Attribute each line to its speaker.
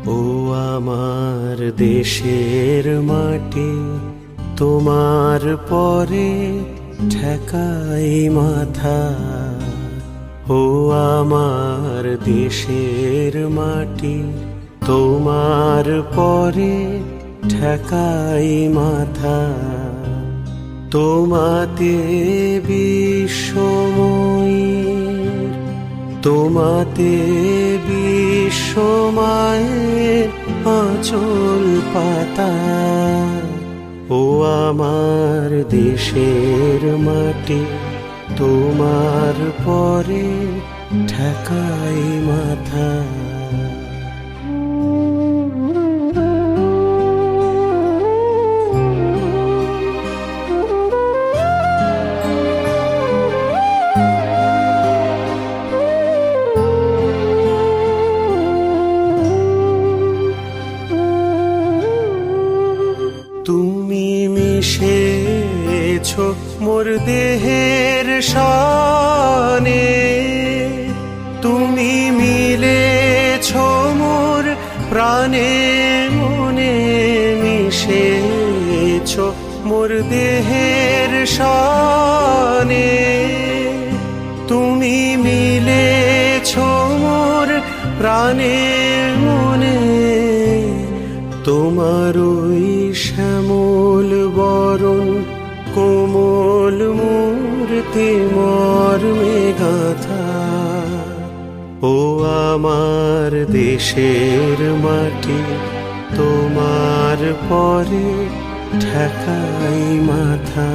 Speaker 1: ও আমার দেশের মাটি, তোমার পরে ঠেকাই মাথা। ও আমার দেশের মাটি, তোমার পরে ঠেকাই মাথা। তোমাতে বিশ্বময়ীর, তোমাতে বিশ্বমায়ের আঁচল পাতা। ও আমার দেশের মাটি, তোমার পরে ঠেকাই মাথা। তুমি মিশেছ মোর দেহের শানে, তুমি মিলেছ মোর প্রাণে মনে। মিশেছ মোর দেহের শানে, তুমি মিলেছ মোর প্রাণে মনে। তোমার ওই শ্যামল বরণ কোমল মূর্তি মর্মে গাথা। ও আমার দেশের মাটি, তোমার পরে ঠেকাই মাথা।